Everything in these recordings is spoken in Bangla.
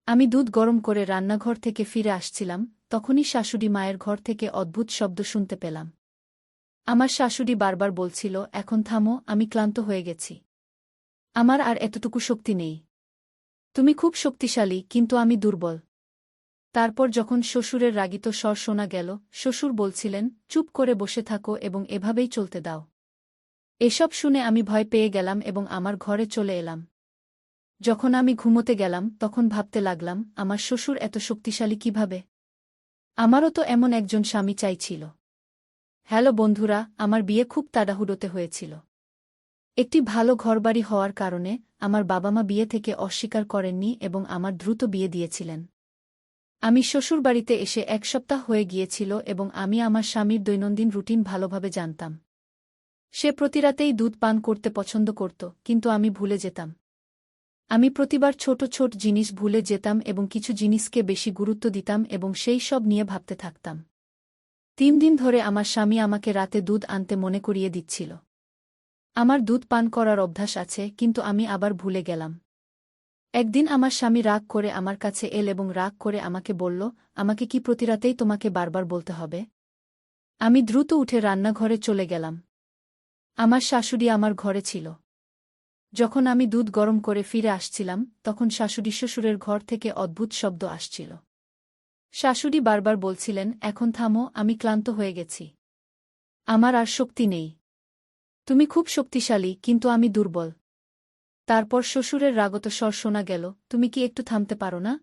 আমি দুধ গরম করে রান্নাঘর থেকে ফিরে আসছিলাম, তখনই শাশুড়ি মায়ের ঘর থেকে অদ্ভুত শব্দ শুনতে পেলাম। আমার শাশুড়ি বারবার বলছিল, এখন থামো, আমি ক্লান্ত হয়ে গেছি। আমার আর এতটুকু শক্তি নেই। তুমি খুব শক্তিশালী, কিন্তু আমি দুর্বল। তারপর যখন শ্বশুরের রাগিত স্বর শোনা গেল, শ্বশুর বলছিলেন, চুপ করে বসে থাকো এবং এভাবেই চলতে দাও। এসব শুনে আমি ভয় পেয়ে গেলাম এবং আমার ঘরে চলে এলাম। যখন আমি ঘুমোতে গেলাম তখন ভাবতে লাগলাম, আমার শ্বশুর এত শক্তিশালী কিভাবে? আমারও তো এমন একজন স্বামী চাইছিল। হ্যালো বন্ধুরা, আমার বিয়ে খুব তাড়াহুড়োতে হয়েছিল। একটি ভালো ঘরবাড়ি হওয়ার কারণে আমার বাবা মা বিয়ে থেকে অস্বীকার করেননি এবং আমার দ্রুত বিয়ে দিয়েছিলেন। আমি শ্বশুরবাড়িতে এসে 1 সপ্তাহ হয়ে গিয়েছিল এবং আমি আমার স্বামীর দৈনন্দিন রুটিন ভালোভাবে জানতাম। সে প্রতিরাতেই দুধ পান করতে পছন্দ করত, কিন্তু আমি ভুলে যেতাম। আমি প্রতিবার ছোট ছোট জিনিস ভুলে যেতাম এবং কিছু জিনিসকে বেশি গুরুত্ব দিতাম এবং সেই সব নিয়ে ভাবতে থাকতাম। 3 দিন ধরে আমার স্বামী আমাকে রাতে দুধ আনতে মনে করিয়ে দিচ্ছিল। আমার দুধ পান করার অভ্যাস আছে, কিন্তু আমি আবার ভুলে গেলাম। একদিন আমার স্বামী রাগ করে আমার কাছে এল এবং রাগ করে আমাকে বলল, আমাকে কি প্রতিরাতেই তোমাকে বারবার বলতে হবে? আমি দ্রুত উঠে রান্নাঘরে চলে গেলাম। আমার শাশুড়ি আমার ঘরে ছিল। যখন আমি দুধ গরম করে ফিরে আসছিলাম তখন শাশুড়ি শ্বশুরের ঘর থেকে অদ্ভুত শব্দ আসছিল। শাশুড়ি বারবার বলছিলেন, এখন থামো, আমি ক্লান্ত হয়ে গেছি। আমার আর শক্তি নেই। তুমি খুব শক্তিশালী, কিন্তু আমি দুর্বল। তারপর শ্বশুরের রাগত স্বর শোনা গেল, তুমি কি একটু থামতে পারো না?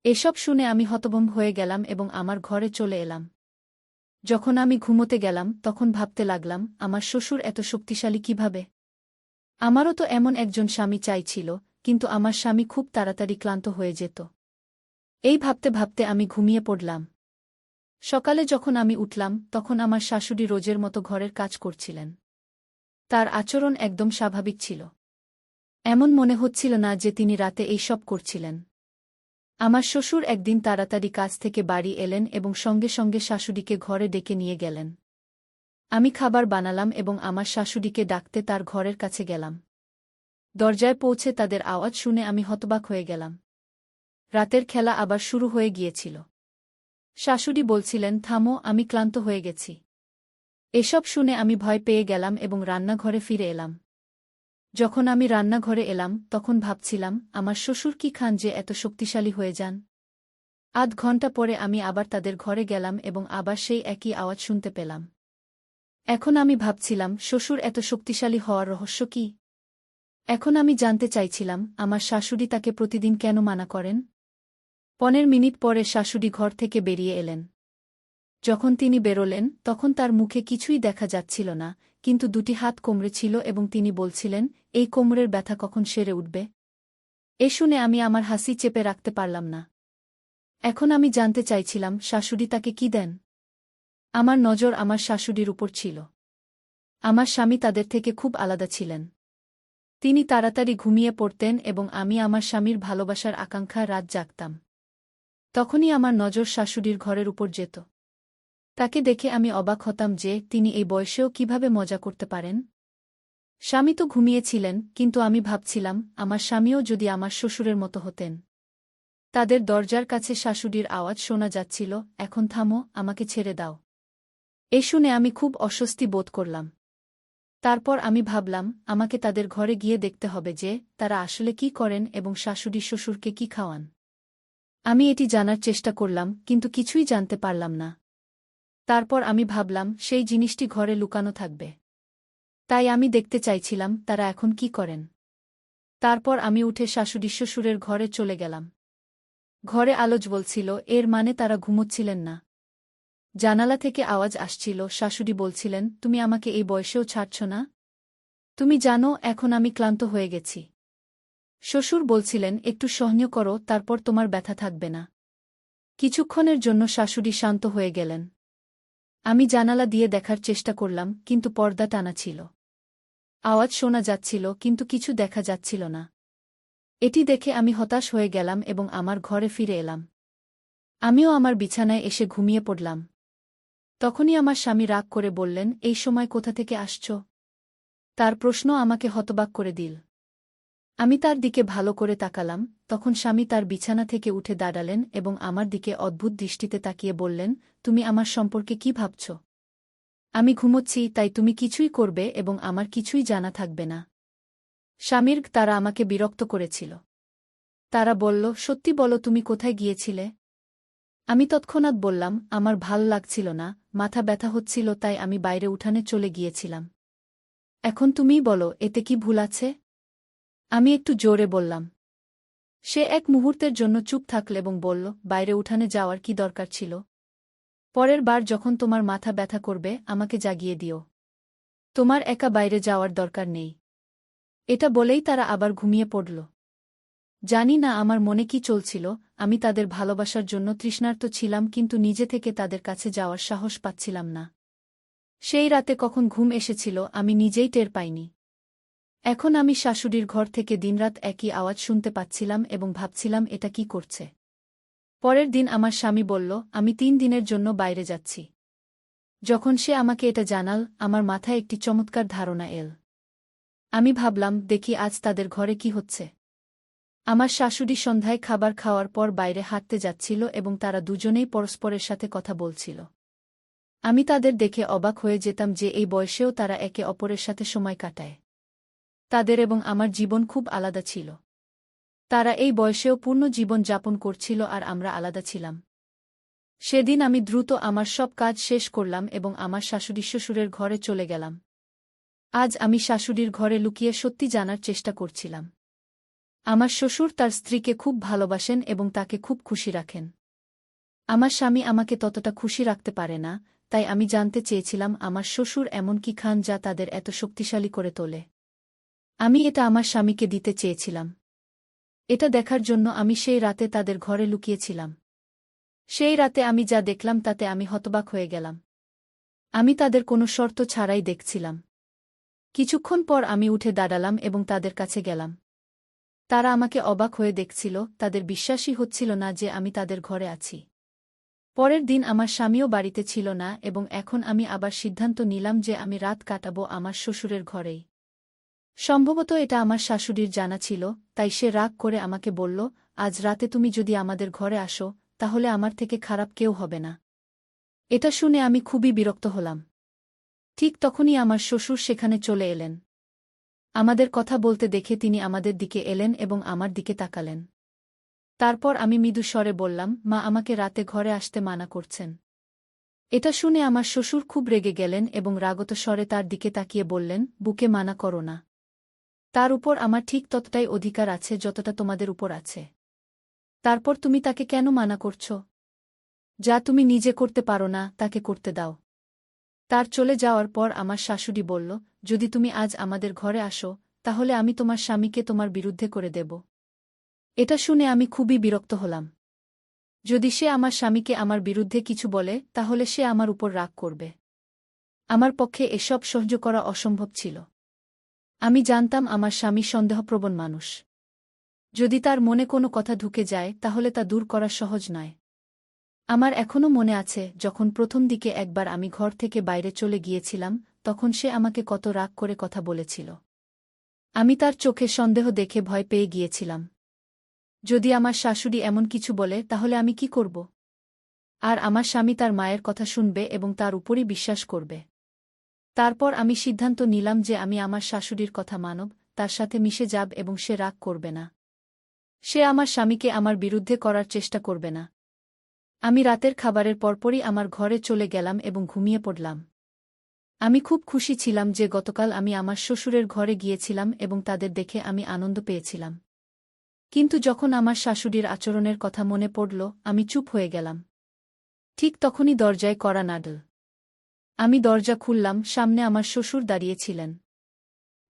এসব শুনে আমি হতভম্ব হয়ে গেলাম এবং আমার ঘরে চলে এলাম। যখন আমি ঘুমোতে গেলাম তখন ভাবতে লাগলাম, আমার শ্বশুর এত শক্তিশালী কিভাবে? আমারও তো এমন একজন স্বামী চাইছিল, কিন্তু আমার স্বামী খুব তাড়াতাড়ি ক্লান্ত হয়ে যেত। এই ভাবতে ভাবতে আমি ঘুমিয়ে পড়লাম। সকালে যখন আমি উঠলাম তখন আমার শাশুড়ি রোজের মতো ঘরের কাজ করছিলেন। তার আচরণ একদম স্বাভাবিক ছিল। এমন মনে হচ্ছিল না যে তিনি রাতে এই সব করছিলেন। আমার শ্বশুর একদিন তাড়াতাড়ি কাজ থেকে বাড়ি এলেন এবং সঙ্গে সঙ্গে শাশুড়িকে ঘরে ডেকে নিয়ে গেলেন। আমি খাবার বানালাম এবং আমার শাশুড়িকে ডাকতে তার ঘরের কাছে গেলাম। দরজায় পৌঁছে তাদের আওয়াজ শুনে আমি হতবাক হয়ে গেলাম। রাতের খেলা আবার শুরু হয়ে গিয়েছিল। শাশুড়ি বলছিলেন, থামো, আমি ক্লান্ত হয়ে গেছি। এসব শুনে আমি ভয় পেয়ে গেলাম এবং রান্নাঘরে ফিরে এলাম। যখন আমি রান্নাঘরে এলাম তখন ভাবছিলাম, আমার শ্বশুর কি খান যে এত শক্তিশালী হয়ে যান? আধ ঘন্টা পরে আমি আবার তাদের ঘরে গেলাম এবং আবার সেই একই আওয়াজ শুনতে পেলাম। এখন আমি ভাবছিলাম, শ্বশুর এত শক্তিশালী হওয়ার রহস্য কি? এখন আমি জানতে চাইছিলাম, আমার শাশুড়ি তাকে প্রতিদিন কেন মানা করেন? 15 মিনিট পরে শাশুড়ি ঘর থেকে বেরিয়ে এলেন। যখন তিনি বেরোলেন তখন তার মুখে কিছুই দেখা যাচ্ছিল না, কিন্তু 2টি হাত কোমরে ছিল এবং তিনি বলছিলেন, এই কোমরের ব্যথা কখন সেরে উঠবে? এ শুনে আমি আমার হাসি চেপে রাখতে পারলাম না। এখন আমি জানতে চাইছিলাম, শাশুড়ি তাকে কি দেন? আমার নজর আমার শাশুড়ির উপর ছিল। আমার স্বামী তাদের থেকে খুব আলাদা ছিলেন। তিনি তাড়াতাড়ি ঘুমিয়ে পড়তেন এবং আমি আমার স্বামীর ভালোবাসার আকাঙ্ক্ষা রাত জাগতাম। তখনই আমার নজর শাশুড়ির ঘরের উপর যেত। তাকে দেখে আমি অবাক হতাম যে তিনি এই বয়সেও কিভাবে মজা করতে পারেন। স্বামী তো ঘুমিয়েছিলেন, কিন্তু আমি ভাবছিলাম, আমার স্বামীও যদি আমার শ্বশুরের মতো হতেন। তাদের দরজার কাছে শাশুড়ির আওয়াজ শোনা যাচ্ছিল, এখন থামো, আমাকে ছেড়ে দাও। এ শুনে আমি খুব অস্বস্তি বোধ করলাম। তারপর আমি ভাবলাম, আমাকে তাদের ঘরে গিয়ে দেখতে হবে যে তারা আসলে কি করেন এবং শাশুড়ি শ্বশুরকে কি খাওয়ান। আমি এটি জানার চেষ্টা করলাম, কিন্তু কিছুই জানতে পারলাম না। তারপর আমি ভাবলাম, সেই জিনিসটি ঘরে লুকানো থাকবে। তাই আমি দেখতে চাইছিলাম তারা এখন কি করেন। তারপর আমি উঠে শাশুড়ি শ্বশুরের ঘরে চলে গেলাম। ঘরে আলো জ্বলছিল, এর মানে তারা ঘুমোচ্ছিলেন না। জানালা থেকে আওয়াজ আসছিল, শাশুড়ি বলছিলেন, তুমি আমাকে এই বয়সেও ছাড়ছ না? তুমি জানো এখন আমি ক্লান্ত হয়ে গেছি। শ্বশুর বলছিলেন, একটু সহ্য করো, তারপর তোমার ব্যথা থাকবে না। কিছুক্ষণের জন্য শাশুড়ি শান্ত হয়ে গেলেন। আমি জানালা দিয়ে দেখার চেষ্টা করলাম, কিন্তু পর্দা টানা ছিল। আওয়াজ শোনা যাচ্ছিল, কিন্তু কিছু দেখা যাচ্ছিল না। এটি দেখে আমি হতাশ হয়ে গেলাম এবং আমার ঘরে ফিরে এলাম। আমিও আমার বিছানায় এসে ঘুমিয়ে পড়লাম। তখনই আমার স্বামী রাগ করে বললেন, এই সময় কোথা থেকে আসছ? তার প্রশ্ন আমাকে হতবাক করে দিল। আমি তার দিকে ভালো করে তাকালাম, তখন স্বামী তার বিছানা থেকে উঠে দাঁড়ালেন এবং আমার দিকে অদ্ভুত দৃষ্টিতে তাকিয়ে বললেন, তুমি আমার সম্পর্কে কি ভাবছ? আমি ঘুমোচ্ছি, তাই তুমি কিছুই করবে এবং আমার কিছুই জানা থাকবে না। স্বামীর তারা আমাকে বিরক্ত করেছিল। তারা বলল, সত্যি বলো তুমি কোথায় গিয়েছিলে? আমি তৎক্ষণাৎ বললাম, আমার ভাল লাগছিল না, মাথা ব্যথা হচ্ছিল, তাই আমি বাইরে উঠানে চলে গিয়েছিলাম। এখন তুমিই বলো, এতে কি ভুল আছে? আমি একটু জোরে বললাম। সে এক মুহূর্তের জন্য চুপ থাকল এবং বলল, বাইরে উঠানে যাওয়ার কি দরকার ছিল? পরের বার যখন তোমার মাথা ব্যথা করবে আমাকে জাগিয়ে দিও। তোমার একা বাইরে যাওয়ার দরকার নেই। এটা বলেই তারা আবার ঘুমিয়ে পড়ল। জানি না আমার মনে কি চলছিল, আমি তাদের ভালোবাসার জন্য তৃষ্ণার্ত ছিলাম, কিন্তু নিজে থেকে তাদের কাছে যাওয়ার সাহস পাচ্ছিলাম না। সেই রাতে কখন ঘুম এসেছিল আমি নিজেই টের পাইনি। এখন আমি শাশুড়ির ঘর থেকে দিনরাত একই আওয়াজ শুনতে পাচ্ছিলাম এবং ভাবছিলাম এটা কি করছে। পরের দিন আমার স্বামী বলল, আমি 3 দিনের জন্য বাইরে যাচ্ছি। যখন সে আমাকে এটা জানাল, আমার মাথায় একটি চমৎকার ধারণা এল। আমি ভাবলাম, দেখি আজ তাদের ঘরে কি হচ্ছে। আমার শাশুড়ি সন্ধ্যায় খাবার খাওয়ার পর বাইরে হাঁটতে যাচ্ছিল এবং তারা দুজনেই পরস্পরের সাথে কথা বলছিল। আমি তাদের দেখে অবাক হয়ে যেতাম যে এই বয়সেও তারা একে অপরের সাথে সময় কাটায়। তাদের এবং আমার জীবন খুব আলাদা ছিল। তারা এই বয়সেও পূর্ণ জীবন যাপন করছিল আর আমরা আলাদা ছিলাম। সেদিন আমি দ্রুত আমার সব কাজ শেষ করলাম এবং আমার শাশুড়ি শ্বশুরের ঘরে চলে গেলাম। আজ আমি শাশুড়ির ঘরে লুকিয়ে সত্যি জানার চেষ্টা করছিলাম। আমার শ্বশুর তার স্ত্রীকে খুব ভালোবাসেন এবং তাকে খুব খুশি রাখেন। আমার স্বামী আমাকে ততটা খুশি রাখতে পারে না, তাই আমি জানতে চেয়েছিলাম আমার শ্বশুর এমন কি খান যা তাদের এত শক্তিশালী করে তোলে। আমি এটা আমার স্বামীকে দিতে চেয়েছিলাম। এটা দেখার জন্য আমি সেই রাতে তাদের ঘরে লুকিয়েছিলাম। সেই রাতে আমি যা দেখলাম তাতে আমি হতবাক হয়ে গেলাম। আমি তাদের কোনো শর্ত ছাড়াই দেখছিলাম। কিছুক্ষণ পর আমি উঠে দাঁড়ালাম এবং তাদের কাছে গেলাম। তারা আমাকে অবাক হয়ে দেখছিল, তাদের বিশ্বাসই হচ্ছিল না যে আমি তাদের ঘরে আছি। পরের দিন আমার স্বামীও বাড়িতে ছিল না এবং এখন আমি আবার সিদ্ধান্ত নিলাম যে আমি রাত কাটাবো আমার শ্বশুরের ঘরেই। সম্ভবত এটা আমার শাশুড়ির জানা ছিল, তাই সে রাগ করে আমাকে বলল, আজ রাতে তুমি যদি আমাদের ঘরে আসো, তাহলে আমার থেকে খারাপ কেউ হবে না। এটা শুনে আমি খুবই বিরক্ত হলাম। ঠিক তখনই আমার শ্বশুর সেখানে চলে এলেন। আমাদের কথা বলতে দেখে তিনি আমাদের দিকে এলেন এবং আমার দিকে তাকালেন। তারপর আমি মৃদু স্বরে বললাম, মা আমাকে রাতে ঘরে আসতে মানা করছেন। এটা শুনে আমার শ্বশুর খুব রেগে গেলেন এবং রাগত স্বরে তার দিকে তাকিয়ে বললেন, বুকে মানা করো না। তার উপর আমার ঠিক ততটাই অধিকার আছে যতটা তোমাদের উপর আছে। তারপর তুমি তাকে কেন মানা করছ? যা তুমি নিজে করতে পারো না তাকে করতে দাও। তার চলে যাওয়ার পর আমার শাশুড়ি বলল, যদি তুমি আজ আমাদের ঘরে আসো, তাহলে আমি তোমার স্বামীকে তোমার বিরুদ্ধে করে দেব। এটা শুনে আমি খুবই বিরক্ত হলাম। যদি সে আমার স্বামীকে আমার বিরুদ্ধে কিছু বলে, তাহলে সে আমার উপর রাগ করবে। আমার পক্ষে এসব সহ্য করা অসম্ভব ছিল। আমি জানতাম আমার স্বামী সন্দেহপ্রবণ মানুষ। যদি তার মনে কোনো কথা ঢুকে যায় তাহলে তা দূর করা সহজ নয়। আমার এখনও মনে আছে, যখন প্রথম দিকে একবার আমি ঘর থেকে বাইরে চলে গিয়েছিলাম, তখন সে আমাকে কত রাগ করে কথা বলেছিল। আমি তার চোখে সন্দেহ দেখে ভয় পেয়ে গিয়েছিলাম। যদি আমার শাশুড়ি এমন কিছু বলে তাহলে আমি কি করব? আর আমার স্বামী তার মায়ের কথা শুনবে এবং তার উপরই বিশ্বাস করবে। তারপর আমি সিদ্ধান্ত নিলাম যে আমি আমার শাশুড়ির কথা মানব, তার সাথে মিশে যাব এবং সে রাগ করবে না। সে আমার স্বামীকে আমার বিরুদ্ধে করার চেষ্টা করবে না। আমি রাতের খাবারের পরপরই আমার ঘরে চলে গেলাম এবং ঘুমিয়ে পড়লাম। আমি খুব খুশি ছিলাম যে গতকাল আমি আমার শ্বশুরের ঘরে গিয়েছিলাম এবং তাদের দেখে আমি আনন্দ পেয়েছিলাম। কিন্তু যখন আমার শাশুড়ির আচরণের কথা মনে পড়ল, আমি চুপ হয়ে গেলাম। ঠিক তখনই দরজায় কড়া নাড়ল। আমি দরজা খুললাম, সামনে আমার শ্বশুর দাঁড়িয়েছিলেন।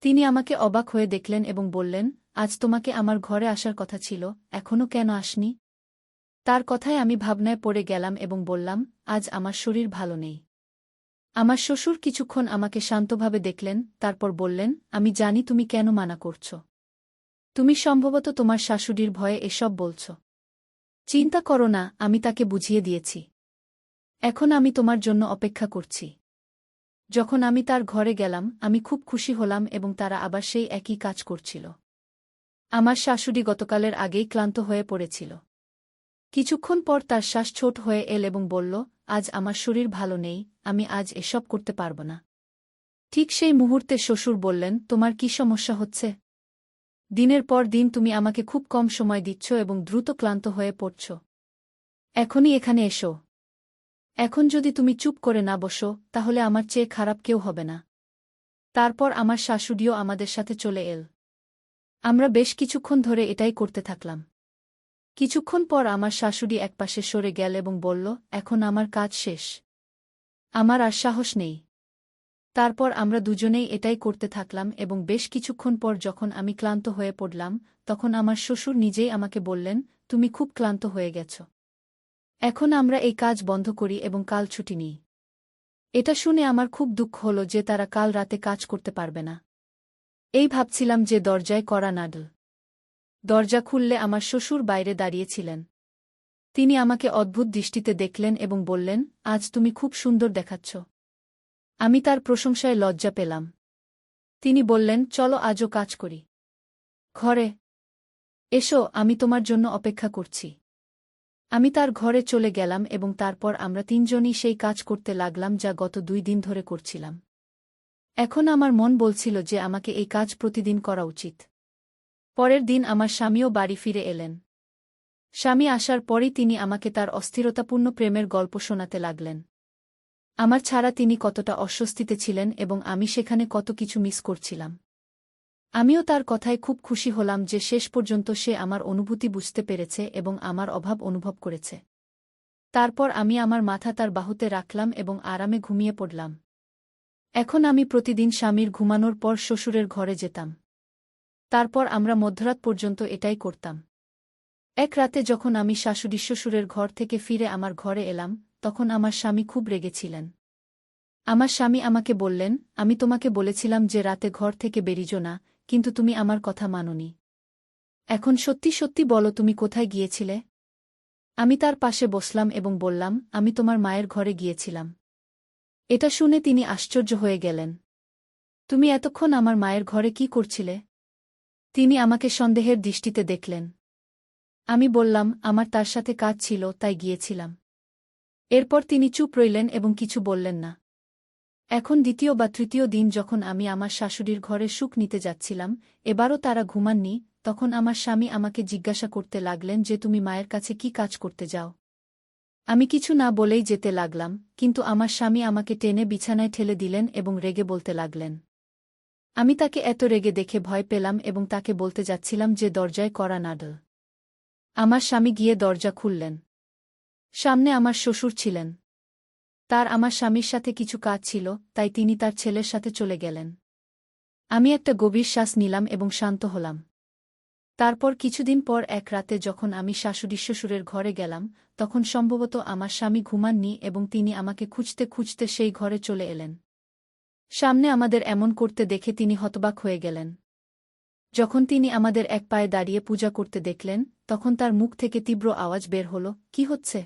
তিনি আমাকে অবাক হয়ে দেখলেন এবং বললেন, আজ তোমাকে আমার ঘরে আসার কথা ছিল, এখনও কেন আসনি? তার কথায় আমি ভাবনায় পড়ে গেলাম এবং বললাম, আজ আমার শরীর ভালো নেই। আমার শ্বশুর কিছুক্ষণ আমাকে শান্তভাবে দেখলেন, তারপর বললেন, আমি জানি তুমি কেন মানা করছ। তুমি সম্ভবত তোমার শাশুড়ির ভয়ে এসব বলছ। চিন্তা করো না, আমি তাকে বুঝিয়ে দিয়েছি। এখন আমি তোমার জন্য অপেক্ষা করছি। যখন আমি তার ঘরে গেলাম, আমি খুব খুশি হলাম এবং তারা আবার সেই একই কাজ করছিল। আমার শাশুড়ি গতকালের আগেই ক্লান্ত হয়ে পড়েছিল। কিছুক্ষণ পর তার শ্বাস ছোট হয়ে এল এবং বলল, আজ আমার শরীর ভালো নেই, আমি আজ এসব করতে পারব না। ঠিক সেই মুহূর্তে শ্বশুর বললেন, তোমার কি সমস্যা হচ্ছে? দিনের পর দিন তুমি আমাকে খুব কম সময় দিচ্ছ এবং দ্রুত ক্লান্ত হয়ে পড়ছ। এখনই এখানে এসো। এখন যদি তুমি চুপ করে না বসো, তাহলে আমার চেয়ে খারাপ কেউ হবে না। তারপর আমার শাশুড়িও আমাদের সাথে চলে এল। আমরা বেশ কিছুক্ষণ ধরে এটাই করতে থাকলাম। কিছুক্ষণ পর আমার শাশুড়ি একপাশে সরে গেল এবং বলল, এখন আমার কাজ শেষ। আমার আর সাহস নেই। তারপর আমরা দুজনেই এটাই করতে থাকলাম এবং বেশ কিছুক্ষণ পর যখন আমি ক্লান্ত হয়ে পড়লাম, তখন আমার শ্বশুর নিজেই আমাকে বললেন, তুমি খুব ক্লান্ত হয়ে গেছ। এখন আমরা এই কাজ বন্ধ করি এবং কাল ছুটি নিই। এটা শুনে আমার খুব দুঃখ হল যে তারা কাল রাতে কাজ করতে পারবে না। এই ভাবছিলাম যে দরজায় কড়া নাড়ল। দরজা খুললে আমার শ্বশুর বাইরে দাঁড়িয়েছিলেন। তিনি আমাকে অদ্ভুত দৃষ্টিতে দেখলেন এবং বললেন, আজ তুমি খুব সুন্দর দেখাচ্ছ। আমি তার প্রশংসায় লজ্জা পেলাম। তিনি বললেন, চলো আজও কাজ করি। ঘরে এসো, আমি তোমার জন্য অপেক্ষা করছি। আমি তার ঘরে চলে গেলাম এবং তারপর আমরা তিনজনই সেই কাজ করতে লাগলাম যা গত 2 দিন ধরে করছিলাম। এখন আমার মন বলছিল যে আমাকে এই কাজ প্রতিদিন করা উচিত। পরের দিন আমার স্বামীও বাড়ি ফিরে এলেন। স্বামী আসার পরই তিনি আমাকে তার অস্থিরতাপূর্ণ প্রেমের গল্প শোনাতে লাগলেন। আমার ছাড়া তিনি কতটা অস্বস্তিতে ছিলেন এবং আমি সেখানে কত কিছু মিস করছিলাম। আমিও তার কথায় খুব খুশি হলাম যে শেষ পর্যন্ত সে আমার অনুভূতি বুঝতে পেরেছে এবং আমার অভাব অনুভব করেছে। তারপর আমি আমার মাথা তার বাহুতে রাখলাম এবং আরামে ঘুমিয়ে পড়লাম। এখন আমি প্রতিদিন স্বামীর ঘুমানোর পর শ্বশুরের ঘরে যেতাম। তারপর আমরা মধ্যরাত পর্যন্ত এটাই করতাম। এক রাতে যখন আমি শাশুড়ি শ্বশুরের ঘর থেকে ফিরে আমার ঘরে এলাম, তখন আমার স্বামী খুব রেগেছিলেন। আমার স্বামী আমাকে বললেন, আমি তোমাকে বলেছিলাম যে রাতে ঘর থেকে বেরিজো না, কিন্তু তুমি আমার কথা মানোনি। এখন সত্যি সত্যি বলো তুমি কোথায় গিয়েছিলে? আমি তার পাশে বসলাম এবং বললাম, আমি তোমার মায়ের ঘরে গিয়েছিলাম। এটা শুনে তিনি আশ্চর্য হয়ে গেলেন। তুমি এতক্ষণ আমার মায়ের ঘরে কি করছিলে? তিনি আমাকে সন্দেহের দৃষ্টিতে দেখলেন। আমি বললাম, আমার তার সাথে কাজ ছিল তাই গিয়েছিলাম। এরপর তিনি চুপ রইলেন এবং কিছু বললেন না। এখন দ্বিতীয় বা তৃতীয় দিন যখন আমি আমার শাশুড়ির ঘরে সুখ নিতে যাচ্ছিলাম, এবারও তারা ঘুমাননি, তখন আমার স্বামী আমাকে জিজ্ঞাসা করতে লাগলেন যে তুমি মায়ের কাছে কি কাজ করতে যাও? আমি কিছু না বলেই যেতে লাগলাম, কিন্তু আমার স্বামী আমাকে টেনে বিছানায় ঠেলে দিলেন এবং রেগে বলতে লাগলেন। আমি তাকে এত রেগে দেখে ভয় পেলাম এবং তাকে বলতে যাচ্ছিলাম যে দরজায় কড়া নাড়ল। আমার স্বামী গিয়ে দরজা খুললেন। সামনে আমার শ্বশুর ছিলেন। তার আমার স্বামীর সাথে কিছু কাজ ছিল, তাই তিনি তার ছেলের সাথে চলে গেলেন। আমি একটা গভীর শ্বাস নিলাম এবং শান্ত হলাম। তারপর কিছুদিন পর এক রাতে যখন আমি শাশুড়ি শ্বশুরের ঘরে গেলাম, তখন সম্ভবত আমার স্বামী ঘুমাননি এবং তিনি আমাকে খুঁজতে খুঁজতে সেই ঘরে চলে এলেন। সামনে আমাদের এমন করতে দেখে তিনি হতবাক হয়ে গেলেন। যখন তিনি আমাদের এক পায়ে দাঁড়িয়ে পূজা করতে দেখলেন, তখন তার মুখ থেকে তীব্র আওয়াজ বের হল, কি হচ্ছে?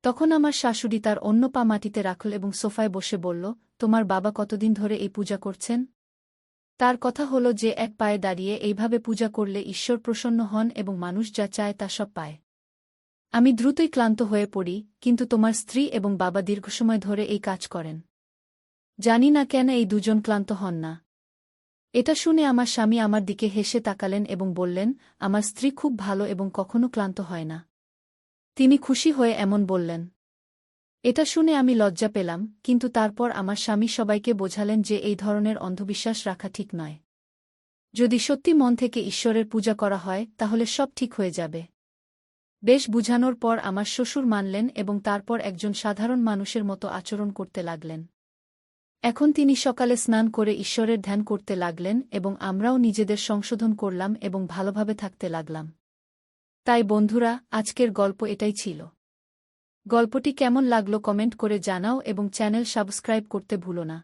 তখন আমার শাশুড়ি তার অন্য পা মাটিতে রাখল এবং সোফায় বসে বলল, তোমার বাবা কতদিন ধরে এই পূজা করছেন? তার কথা হল যে এক পায়ে দাঁড়িয়ে এইভাবে পূজা করলে ঈশ্বর প্রসন্ন হন এবং মানুষ যা চায় তা সব পায়। আমি দ্রুতই ক্লান্ত হয়ে পড়ি, কিন্তু তোমার স্ত্রী এবং বাবা দীর্ঘসময় ধরে এই কাজ করেন। জানি না কেন এই দুজন ক্লান্ত হন না। এটা শুনে আমার স্বামী আমার দিকে হেসে তাকালেন এবং বললেন, আমার স্ত্রী খুব ভালো এবং কখনো ক্লান্ত হয় না। তিনি খুশি হয়ে এমন বললেন। এটা শুনে আমি লজ্জা পেলাম, কিন্তু তারপর আমার স্বামী সবাইকে বোঝালেন যে এই ধরনের অন্ধবিশ্বাস রাখা ঠিক নয়। যদি সত্যি মন থেকে ঈশ্বরের পূজা করা হয় তাহলে সব ঠিক হয়ে যাবে। বেশ বুঝানোর পর আমার শ্বশুর মানলেন এবং তারপর একজন সাধারণ মানুষের মতো আচরণ করতে লাগলেন। এখন তিনি সকালে স্নান করে ঈশ্বরের ধ্যান করতে লাগলেন এবং আমরাও নিজেদের সংশোধন করলাম এবং ভালোভাবে থাকতে লাগলাম। তাই বন্ধুরা, আজকের গল্প এটাই ছিল। গল্পটি কেমন লাগলো কমেন্ট করে জানাও এবং চ্যানেল সাবস্ক্রাইব করতে ভুলো না।